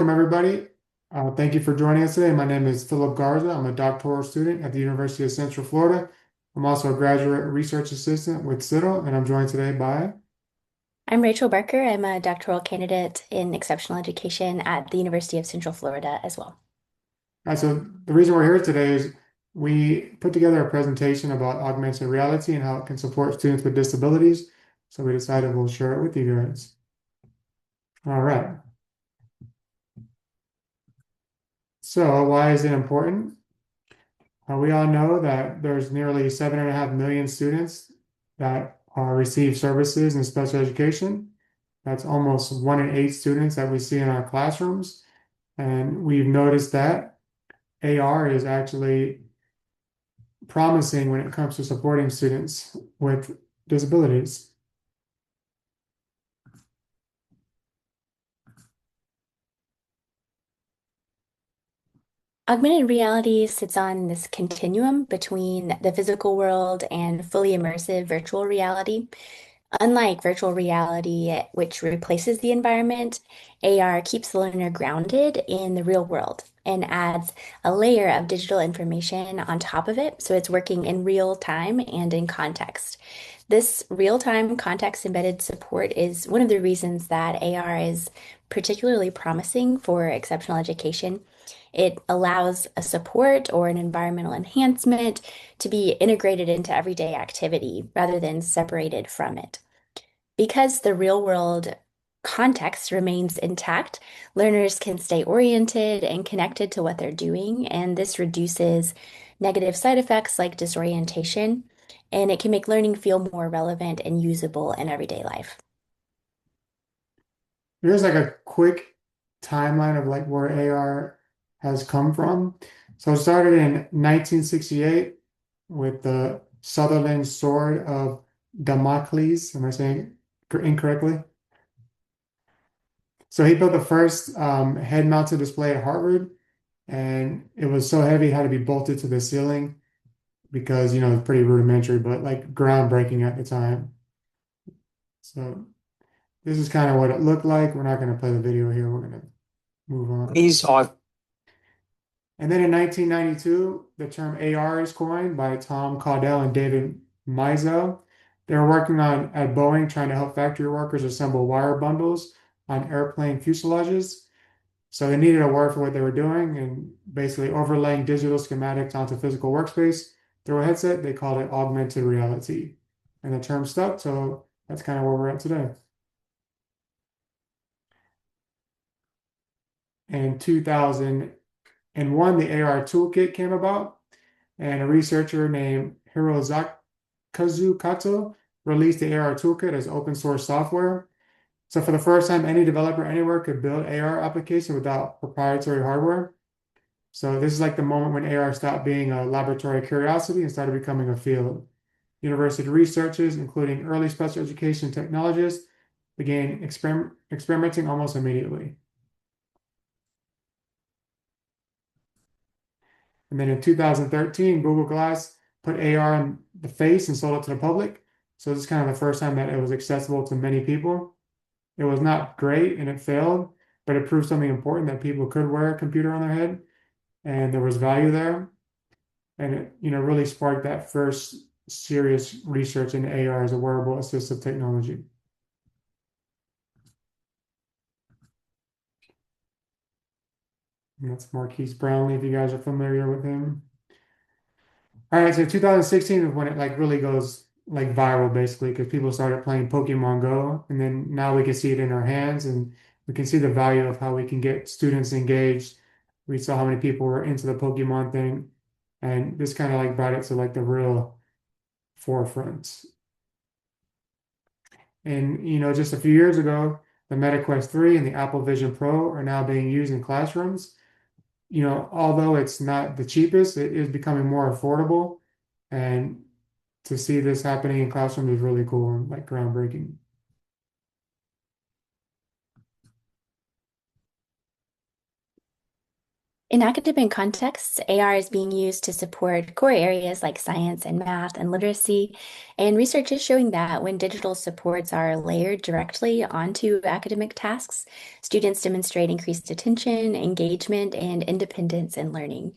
welcome everybody. Thank you for joining us today. My name is Philip Garza. I'm a doctoral student at the University of Central Florida. I'm also a graduate research assistant with CITL, and I'm joined today by. I'm Rachel Barker. I'm a doctoral candidate in exceptional education at the University of Central Florida as well. So the reason we're here today is we put together a presentation about augmented reality and how it can support students with disabilities. So we decided we'll share it with you guys. All right. So why is it important? We all know that there's nearly 7.5 million students that receive services in special education. That's almost 1 in 8 students that we see in our classrooms. And we've noticed that AR is actually promising when it comes to supporting students with disabilities. Augmented reality sits on this continuum between the physical world and fully immersive virtual reality. Unlike virtual reality, which replaces the environment, AR keeps the learner grounded in the real world and adds a layer of digital information on top of it. So it's working in real time and in context. This real-time context embedded support is one of the reasons that AR is particularly promising for exceptional education. It allows a support or an environmental enhancement to be integrated into everyday activity rather than separated from it. Because the real world context remains intact, learners can stay oriented and connected to what they're doing, and this reduces negative side effects like disorientation, and it can make learning feel more relevant and usable in everyday life. Here's like a quick timeline of like where AR has come from. So it started in 1968 with the Sutherland Sword of Damocles. Am I saying incorrectly? So he built the first head-mounted display at Harvard, and it was so heavy it had to be bolted to the ceiling because, it's pretty rudimentary, but like groundbreaking at the time. So this is kind of what it looked like. We're not going to play the video here. We're going to move on. These are And then in 1992, the term AR is coined by Tom Caudell and David Mizell. They were working on at Boeing trying to help factory workers assemble wire bundles on airplane fuselages. So they needed a word for what they were doing and basically overlaying digital schematics onto physical workspace through a headset. They called it augmented reality. And the term stuck, so that's kind of where we're at today. In 2001, the AR toolkit came about, and a researcher named Hirokazu Kato released the AR toolkit as open source software. So for the first time, any developer anywhere could build AR application without proprietary hardware. So this is like the moment when AR stopped being a laboratory curiosity and started becoming a field. University researchers, including early special education technologists, began experimenting almost immediately. And then in 2013, Google Glass put AR in the face and sold it to the public. So this is kind of the first time that it was accessible to many people. It was not great and it failed, but it proved something important that people could wear a computer on their head and there was value there. And it, really sparked that first serious research in AR as a wearable assistive technology. And that's Marquise Brownlee, if you guys are familiar with him. All right, so 2016 is when it like really goes like viral basically because people started playing Pokemon Go and then now we can see it in our hands and we can see the value of how we can get students engaged. We saw how many people were into the Pokemon thing and this kind of like brought it to like the real forefront. And just a few years ago, the Meta Quest 3 and the Apple Vision Pro are now being used in classrooms. Although it's not the cheapest, it is becoming more affordable. And to see this happening in classrooms is really cool and like groundbreaking. In academic contexts, AR is being used to support core areas like science and math and literacy. And research is showing that when digital supports are layered directly onto academic tasks, students demonstrate increased attention, engagement, and independence in learning.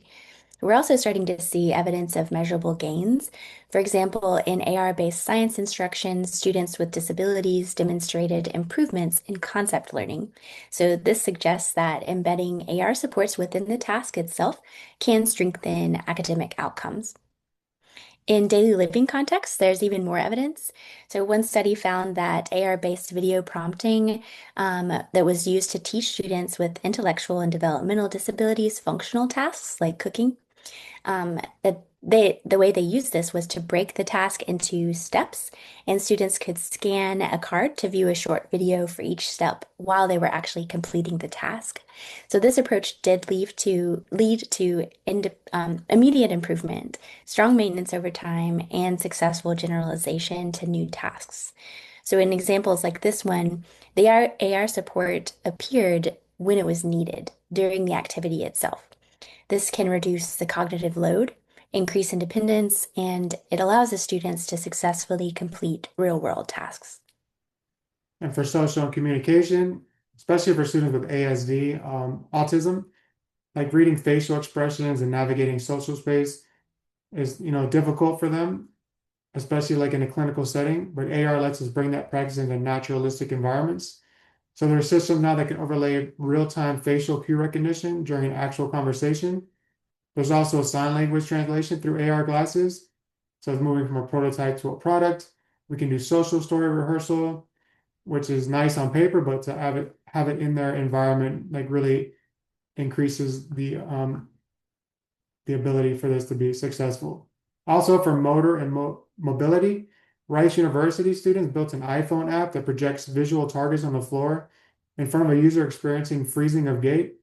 We're also starting to see evidence of measurable gains. For example, in AR-based science instruction, students with disabilities demonstrated improvements in concept learning. So this suggests that embedding AR supports within the task itself can strengthen academic outcomes. In daily living contexts, there's even more evidence. So, one study found that AR-based video prompting that was used to teach students with intellectual and developmental disabilities functional tasks like cooking the way they used this was to break the task into steps, and students could scan a card to view a short video for each step while they were actually completing the task. So this approach did lead to immediate improvement, strong maintenance over time, and successful generalization to new tasks. So in examples like this one, the AR support appeared when it was needed during the activity itself. This can reduce the cognitive load, increase independence, and it allows the students to successfully complete real-world tasks. And for social and communication, especially for students with ASD, autism, like reading facial expressions and navigating social space is, difficult for them, especially like in a clinical setting. But AR lets us bring that practice into naturalistic environments. So there are systems now that can overlay real-time facial cue recognition during an actual conversation. There's also sign language translation through AR glasses. So it's moving from a prototype to a product. We can do social story rehearsal, which is nice on paper, but to have it in their environment like really increases the ability for this to be successful. Also for motor and mobility, Rice University students built an iPhone app that projects visual targets on the floor in front of a user experiencing freezing of gait.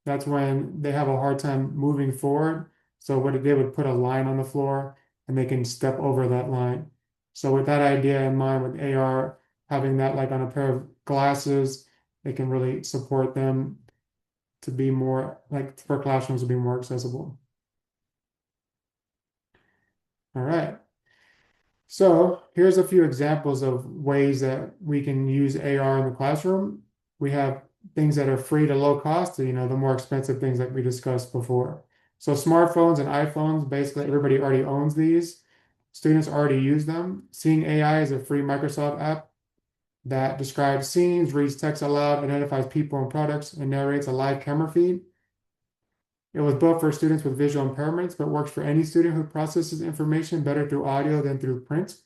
That's when they have a hard time moving forward. So what they would put a line on the floor and they can step over that line. So with that idea in mind, with AR, having that like on a pair of glasses, it can really support them to be more like for classrooms to be more accessible. All right. So here's a few examples of ways that we can use AR in the classroom. We have things that are free to low cost, to, the more expensive things like we discussed before. So smartphones and iPhones, basically everybody already owns these. Students already use them. Seeing AI is a free Microsoft app that describes scenes, reads text aloud, identifies people and products, and narrates a live camera feed. It was built for students with visual impairments, but works for any student who processes information better through audio than through print.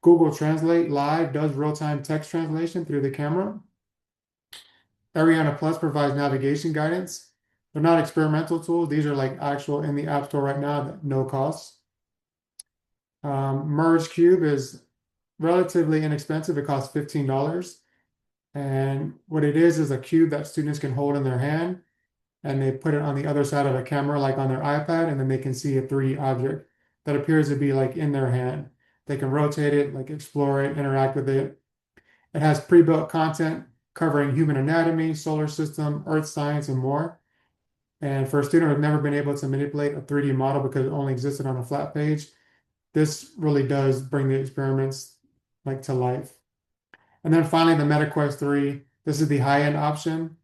Google Translate Live does real-time text translation through the camera. Ariana Plus provides navigation guidance. They're not experimental tools. These are like actual in the App Store right now at no cost. Merge Cube is relatively inexpensive. It costs $15. And what it is a cube that students can hold in their hand and they put it on the other side of a camera, like on their iPad, and then they can see a 3D object that appears to be like in their hand. They can rotate it, like explore it, interact with it. It has pre-built content covering human anatomy, solar system, earth science, and more. And for a student who's never been able to manipulate a 3D model because it only existed on a flat page, this really does bring the experiments like to life. And then finally, the MetaQuest 3. This is the high-end option.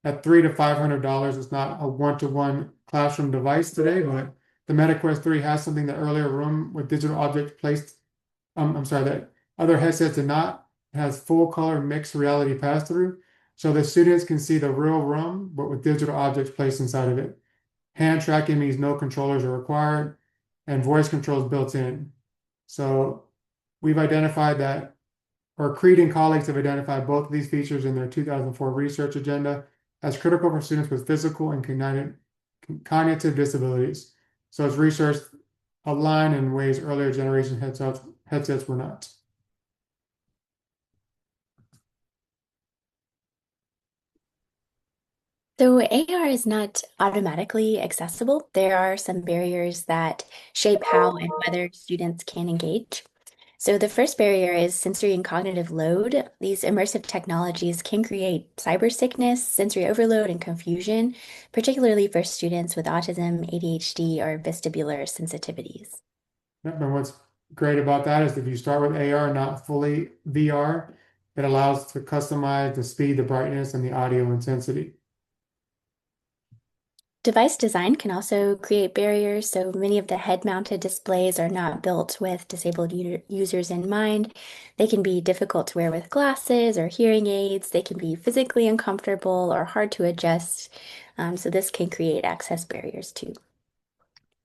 At $300 to $500, it's not a one-to-one classroom device today, but the MetaQuest 3 has something that earlier room with digital objects placed, I'm sorry, that other headsets did not. It has full color mixed reality pass-through. So the students can see the real room, but with digital objects placed inside of it. Hand tracking means no controllers are required and voice controls built in. So we've identified that, or Creed and colleagues have identified both of these features in their 2004 research agenda as critical for students with physical and cognitive disabilities. So it's research aligned in ways earlier generation headsets were not. So AR is not automatically accessible. There are some barriers that shape how and whether students can engage. So the first barrier is sensory and cognitive load. These immersive technologies can create cyber sickness, sensory overload, and confusion, particularly for students with autism, ADHD, or vestibular sensitivities. Yep, and what's great about that is if you start with AR, not fully VR, it allows to customize the speed, the brightness, and the audio intensity. Device design can also create barriers, so many of the head-mounted displays are not built with disabled users in mind. They can be difficult to wear with glasses or hearing aids. They can be physically uncomfortable or hard to adjust. So this can create access barriers too.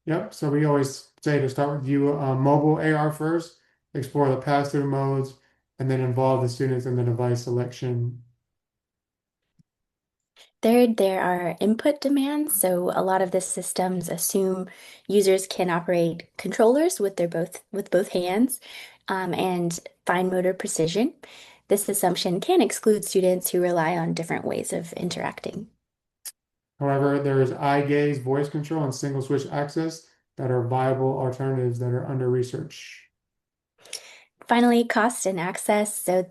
Yep, so we always say to start with you mobile AR first, explore the pass-through modes, and then involve the students in the device selection. Third, there are input demands. So a lot of the systems assume users can operate controllers with both hands and fine motor precision. This assumption can exclude students who rely on different ways of interacting. However, there is eye gaze, voice control, and single switch access that are viable alternatives that are under research. Finally, cost and access. So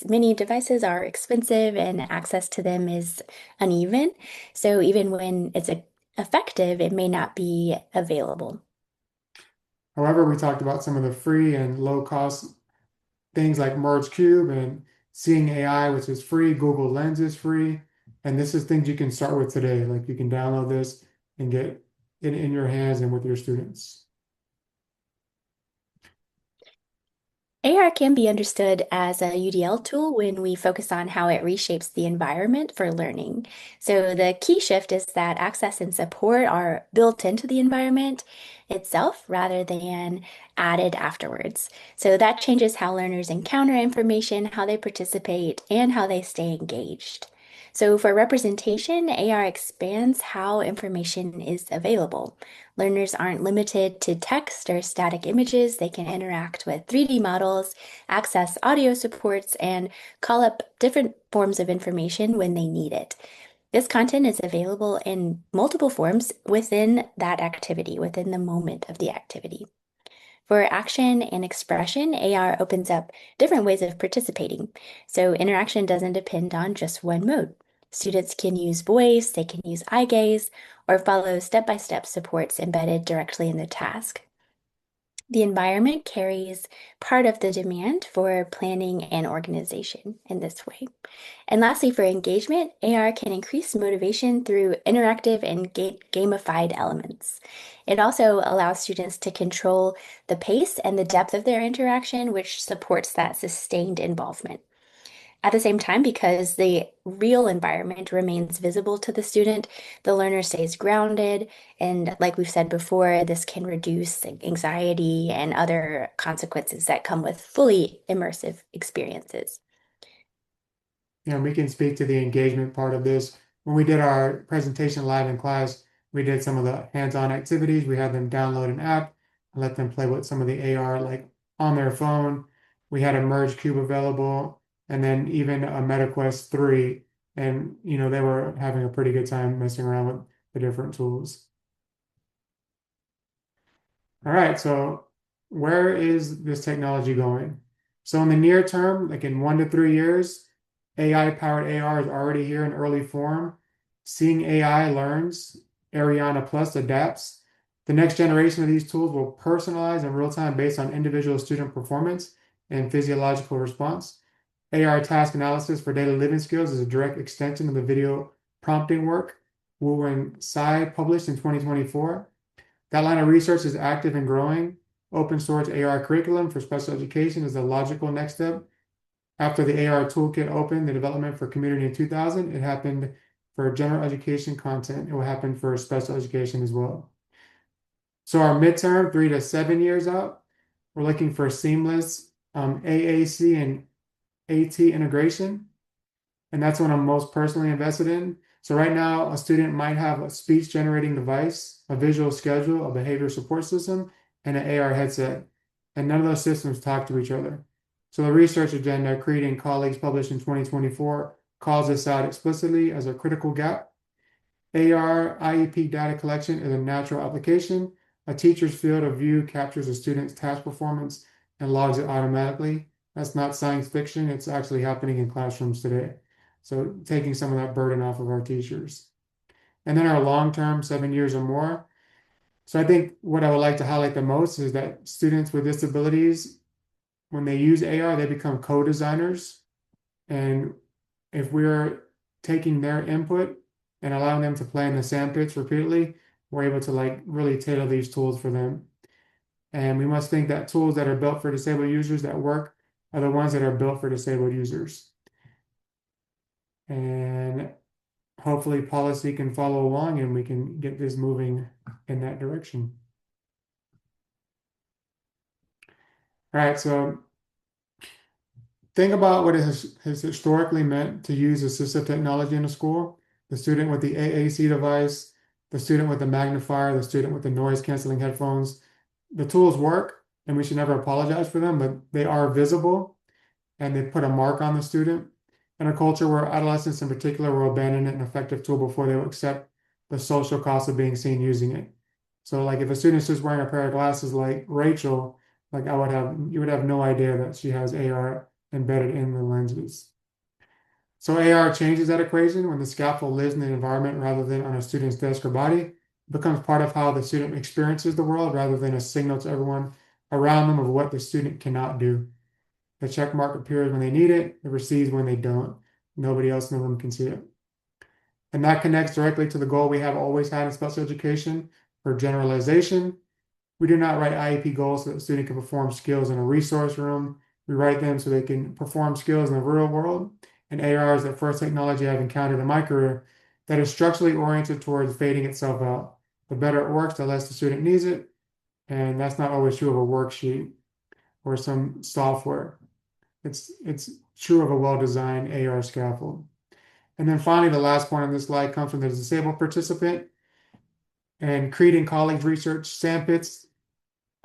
many devices are expensive and access to them is uneven. So even when effective, it may not be available. However, we talked about some of the free and low cost things like Merge Cube and Seeing AI, which is free. Google Lens is free. And this is things you can start with today. Like you can download this and get it in your hands and with your students. AR can be understood as a UDL tool when we focus on how it reshapes the environment for learning. So the key shift is that access and support are built into the environment itself rather than added afterwards. So that changes how learners encounter information, how they participate, and how they stay engaged. So for representation, AR expands how information is available. Learners aren't limited to text or static images. They can interact with 3D models, access audio supports, and call up different forms of information when they need it. This content is available in multiple forms within that activity, within the moment of the activity. For action and expression, AR opens up different ways of participating. So interaction doesn't depend on just one mode. Students can use voice, they can use eye gaze, or follow step-by-step supports embedded directly in the task. The environment carries part of the demand for planning and organization in this way. And lastly, for engagement, AR can increase motivation through interactive and gamified elements. It also allows students to control the pace and the depth of their interaction, which supports that sustained involvement. At the same time, because the real environment remains visible to the student, the learner stays grounded. And like we've said before, this can reduce anxiety and other consequences that come with fully immersive experiences. We can speak to the engagement part of this. When we did our presentation live in class, we did some of the hands-on activities. We had them download an app and let them play with some of the AR like on their phone. We had a Merge Cube available and then even a MetaQuest 3. And they were having a pretty good time messing around with the different tools. All right, so where is this technology going? So in the near term, like in 1 to 3 years, AI-powered AR is already here in early form. Seeing AI learns, Ariana Plus adapts. The next generation of these tools will personalize in real time based on individual student performance and physiological response. AR task analysis for daily living skills is a direct extension of the video prompting work Wu and Tsai published in 2024. That line of research is active and growing. Open source AR curriculum for special education is the logical next step. After the AR toolkit opened, the development for community in 2000, it happened for general education content. It will happen for special education as well. So our midterm, 3 to 7 years out, we're looking for seamless AAC and AT integration. And that's what I'm most personally invested in. So right now, a student might have a speech generating device, a visual schedule, a behavior support system, and an AR headset. And none of those systems talk to each other. So the research agenda Creed and colleagues published in 2024 calls this out explicitly as a critical gap. AR IEP data collection is a natural application. A teacher's field of view captures a student's task performance and logs it automatically. That's not science fiction. It's actually happening in classrooms today. So taking some of that burden off of our teachers. And then our long-term, 7 years or more. So I think what I would like to highlight the most is that students with disabilities, when they use AR, they become co-designers. And if we're taking their input and allowing them to play in the sandpits repeatedly, we're able to like really tailor these tools for them. And we must think that tools that are built for disabled users that work are the ones that are built for disabled users. And hopefully policy can follow along and we can get this moving in that direction. All right, so think about what it has historically meant to use assistive technology in a school. The student with the AAC device, the student with the magnifier, the student with the noise canceling headphones. The tools work and we should never apologize for them, but they are visible and they put a mark on the student. In a culture where adolescents in particular will abandon an effective tool before they will accept the social cost of being seen using it. So like if a student's just wearing a pair of glasses like Rachel, like you would have no idea that she has AR embedded in the lenses. So AR changes that equation when the scaffold lives in the environment rather than on a student's desk or body. It becomes part of how the student experiences the world rather than a signal to everyone around them of what the student cannot do. The check mark appears when they need it, it recedes when they don't. Nobody else in the room can see it. And that connects directly to the goal we have always had in special education for generalization. We do not write IEP goals so that the student can perform skills in a resource room. We write them so they can perform skills in the real world. And AR is the first technology I've encountered in my career that is structurally oriented towards fading itself out. The better it works, the less the student needs it. And that's not always true of a worksheet or some software. It's true of a well-designed AR scaffold. And then finally, the last point on this slide comes from the disabled participant. And Creed and colleagues research sandpits.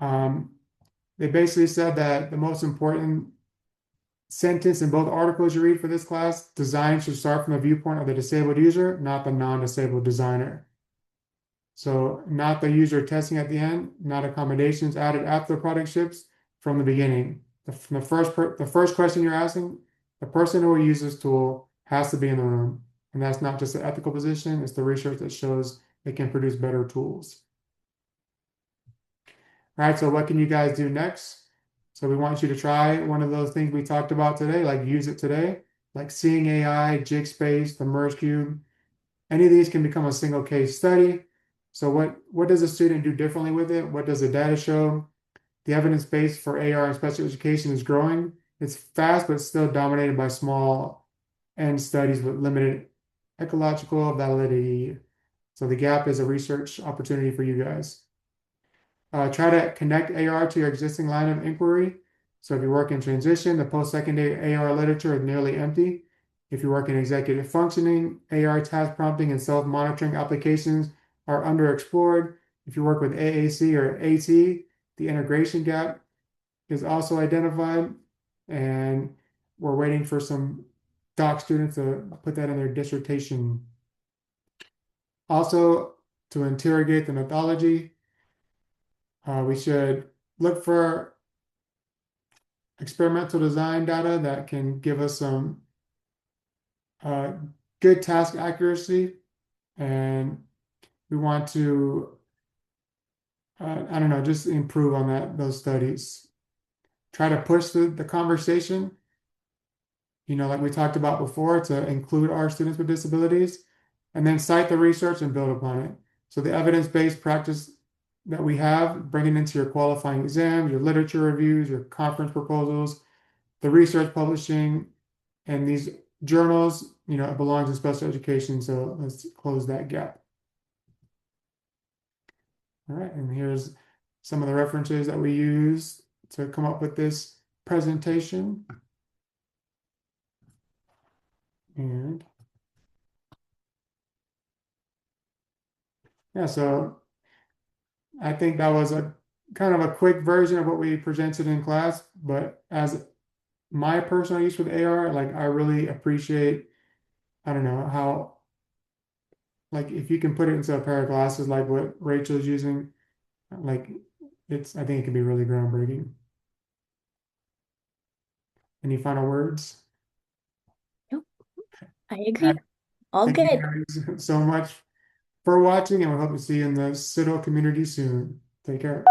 They basically said that the most important sentence in both articles you read for this class, design should start from the viewpoint of the disabled user, not the non-disabled designer. So not the user testing at the end, not accommodations added after the product ships, from the beginning. The first question you're asking, the person who will use this tool has to be in the room. And that's not just an ethical position, it's the research that shows it can produce better tools. All right, so what can you guys do next? So we want you to try one of those things we talked about today, like use it today, like seeing AI, jig space, the merge cube. Any of these can become a single case study. So what does a student do differently with it? What does the data show? The evidence base for AR in special education is growing. It's fast, but still dominated by small end studies with limited ecological validity. So the gap is a research opportunity for you guys. Try to connect AR to your existing line of inquiry. So if you work in transition, the post-secondary AR literature is nearly empty. If you work in executive functioning, AR task prompting and self-monitoring applications are underexplored. If you work with AAC or AT, the integration gap is also identified. And we're waiting for some doc students to put that in their dissertation. Also, to interrogate the methodology, we should look for experimental design data that can give us some uh, good task accuracy. And we want to, I don't know, just improve on those studies. Try to push the conversation, like we talked about before, to include our students with disabilities, and then cite the research and build upon it. So the evidence-based practice that we have, bring it into your qualifying exams, your literature reviews, your conference proposals, the research publishing, and these journals, it belongs in special education. So let's close that gap. All right, and here's some of the references that we use to come up with this presentation. And yeah, so I think that was a kind of a quick version of what we presented in class, but as my personal use with AR, like I really appreciate, I don't know, how, like if you can put it into a pair of glasses like what Rachel's using, like I think it can be really groundbreaking. Any final words? Nope, I Uh, agree. All Thank you good. guys so much for watching, and we hope to see you in the Citadel community soon. Take care.